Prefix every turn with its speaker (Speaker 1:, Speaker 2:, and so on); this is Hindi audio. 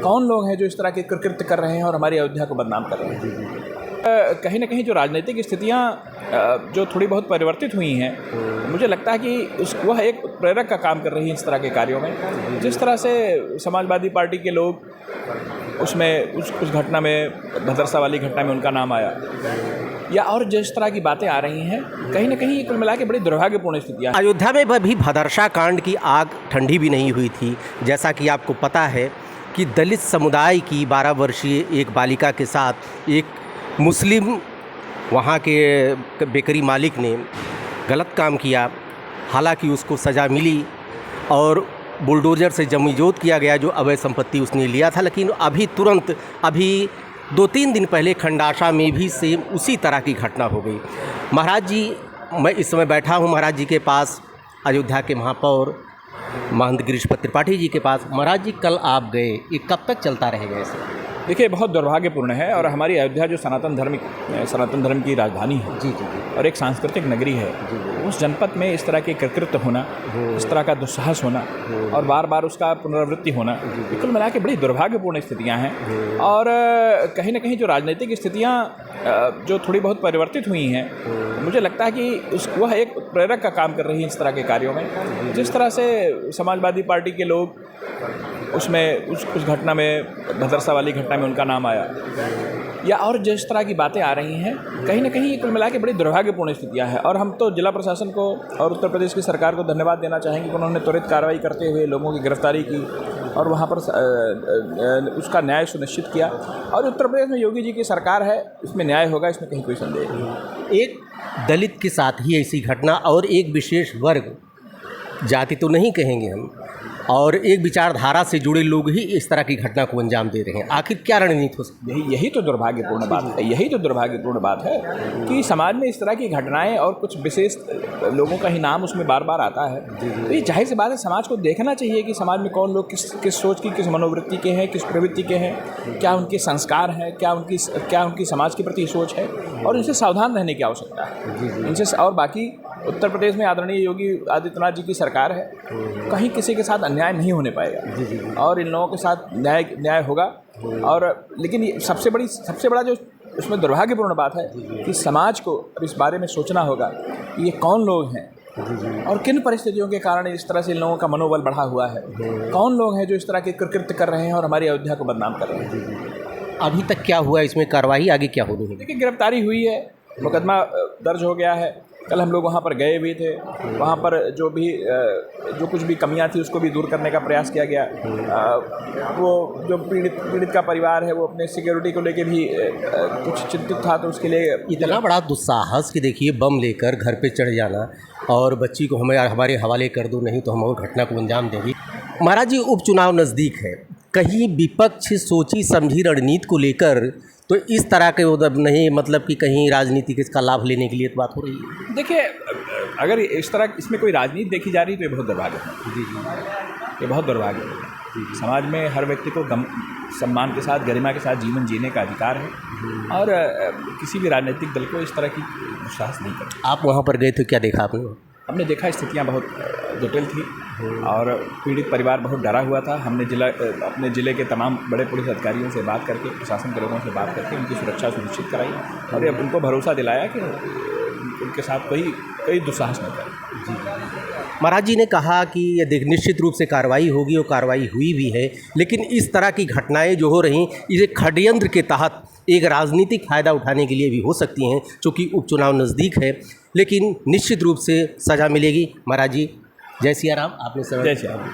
Speaker 1: कौन लोग हैं जो इस तरह के कृत्य कर रहे हैं और हमारी अयोध्या को बदनाम कर रहे हैं। कहीं ना कहीं जो राजनीतिक स्थितियाँ जो थोड़ी बहुत परिवर्तित हुई हैं, मुझे लगता है कि वह एक प्रेरक का काम कर रही है इस तरह के कार्यों में। जिस तरह से समाजवादी पार्टी के लोग उसमें उस घटना में, भदरसा वाली घटना में उनका नाम आया, या और जिस तरह की बातें आ रही हैं, कहीं ना कहीं कुल मिला के बड़ी दुर्भाग्यपूर्ण स्थितियाँ।
Speaker 2: अयोध्या में भी भदरसा कांड की आग ठंडी भी नहीं हुई थी। जैसा कि आपको पता है कि दलित समुदाय की 12 वर्षीय एक बालिका के साथ एक मुस्लिम वहाँ के बेकरी मालिक ने गलत काम किया। हालांकि उसको सज़ा मिली और बुलडोज़र से जमीजोत किया गया जो अवैध संपत्ति उसने लिया था। लेकिन अभी 2-3 दिन पहले खंडाशा में भी सेम उसी तरह की घटना हो गई। महाराज जी, मैं इस समय बैठा हूँ महाराज जी के पास, अयोध्या के महापौर महंत गिरीशपत त्रिपाठी जी के पास। महाराज जी, कल आप गए, ये कब तक चलता रहेगा ऐसे?
Speaker 1: देखिए, बहुत दुर्भाग्यपूर्ण है। और हमारी अयोध्या जो सनातन धर्म की राजधानी है
Speaker 2: जी
Speaker 1: और एक सांस्कृतिक नगरी है, उस जनपद में इस तरह के कृत्य होना, इस तरह का दुस्साहस होना और बार बार उसका पुनरावृत्ति होना, कुल मिला के बड़ी दुर्भाग्यपूर्ण स्थितियां हैं। और कहीं ना कहीं जो राजनीतिक स्थितियां जो थोड़ी बहुत परिवर्तित हुई हैं, मुझे लगता है कि वह एक प्रेरक का काम कर रही है इस तरह के कार्यों में। जिस तरह से समाजवादी पार्टी के लोग उसमें उस घटना में, भदरसा वाली घटना में उनका नाम आया, या और जिस तरह की बातें आ रही हैं, कहीं ना कहीं कुल मिला के बड़ी दुर्भाग्यपूर्ण स्थितियां हैं। और हम तो जिला प्रशासन को और उत्तर प्रदेश की सरकार को धन्यवाद देना चाहेंगे कि उन्होंने त्वरित कार्रवाई करते हुए लोगों की गिरफ्तारी की और वहाँ पर उसका न्याय सुनिश्चित किया। और उत्तर प्रदेश में योगी जी की सरकार है, इसमें न्याय होगा, इसमें कहीं कोई संदेह नहीं।
Speaker 2: एक दलित के साथ ही ऐसी घटना और एक विशेष वर्ग, जाति तो नहीं कहेंगे हम, और एक विचारधारा से जुड़े लोग ही इस तरह की घटना को अंजाम दे रहे हैं। आखिर क्या रणनीति हो सकती है?
Speaker 1: यही तो दुर्भाग्यपूर्ण बात है। यही तो दुर्भाग्यपूर्ण बात है कि समाज में इस तरह की घटनाएं और कुछ विशेष लोगों का ही नाम उसमें बार बार आता है। तो ये जाहिर सी बात है, समाज को देखना चाहिए कि समाज में कौन लोग किस सोच की, किस मनोवृत्ति के हैं, किस प्रवृत्ति के हैं, क्या उनके संस्कार हैं, क्या उनकी समाज के प्रति सोच है, और इनसे सावधान रहने की आवश्यकता है इनसे। और बाकी उत्तर प्रदेश में आदरणीय योगी आदित्यनाथ जी की सरकार है, कहीं किसी के साथ अन्याय नहीं होने पाएगा और इन लोगों के साथ न्याय होगा। और लेकिन सबसे बड़ा जो उसमें दुर्भाग्यपूर्ण बात है कि समाज को अब इस बारे में सोचना होगा कि ये कौन लोग हैं और किन परिस्थितियों के कारण इस तरह से इन लोगों का मनोबल बढ़ा हुआ है। कौन लोग हैं जो इस तरह के कृत्य कर रहे हैं और हमारी अयोध्या को बदनाम कर रहे हैं।
Speaker 2: अभी तक क्या हुआ, इसमें कार्रवाई आगे क्या होगी?
Speaker 1: देखिए, गिरफ्तारी हुई है, मुकदमा दर्ज हो गया है। कल हम लोग वहाँ पर गए भी थे। वहाँ पर जो कुछ भी कमियां थी उसको भी दूर करने का प्रयास किया गया। वो जो पीड़ित का परिवार है, वो अपने सिक्योरिटी को लेके भी कुछ चिंतित था, तो उसके लिए
Speaker 2: इतना बड़ा दुस्साहस कि देखिए, बम लेकर घर पे चढ़ जाना और बच्ची को हमारे हवाले कर दो, नहीं तो हम और घटना को अंजाम देंगे। महाराज जी, उपचुनाव नज़दीक है, कहीं विपक्ष सोची समझी रणनीति को लेकर तो इस तरह के नहीं, मतलब कि कहीं राजनीति के इसका लाभ लेने के लिए तो बात हो रही है?
Speaker 1: देखिए, अगर इसमें कोई राजनीति देखी जा रही तो ये बहुत दुर्भाग्य है। जी, ये बहुत दुर्भाग्य है। समाज में हर व्यक्ति को सम्मान के साथ, गरिमा के साथ जीवन जीने का अधिकार है और किसी भी राजनीतिक दल को इस तरह की दुस्साहस नहीं करना।
Speaker 2: आप वहाँ पर गए थे, क्या देखा आपने?
Speaker 1: हमने देखा स्थितियाँ बहुत जटिल थी और पीड़ित परिवार बहुत डरा हुआ था। हमने अपने ज़िले के तमाम बड़े पुलिस अधिकारियों से बात करके, प्रशासन के लोगों से बात करके उनकी सुरक्षा सुनिश्चित कराई और उनको भरोसा दिलाया कि उनके साथ कोई दुस्साहस न करें। जी,
Speaker 2: महाराज जी ने कहा कि ये निश्चित रूप से कार्रवाई होगी और कार्रवाई हुई भी है, लेकिन इस तरह की घटनाएं जो हो रही, इसे षड्यंत्र के तहत एक राजनीतिक फ़ायदा उठाने के लिए भी हो सकती हैं, चूँकि उपचुनाव नज़दीक है। लेकिन निश्चित रूप से सज़ा मिलेगी। महाराज जी, जय सिया राम। आपने
Speaker 1: जय सिया राम।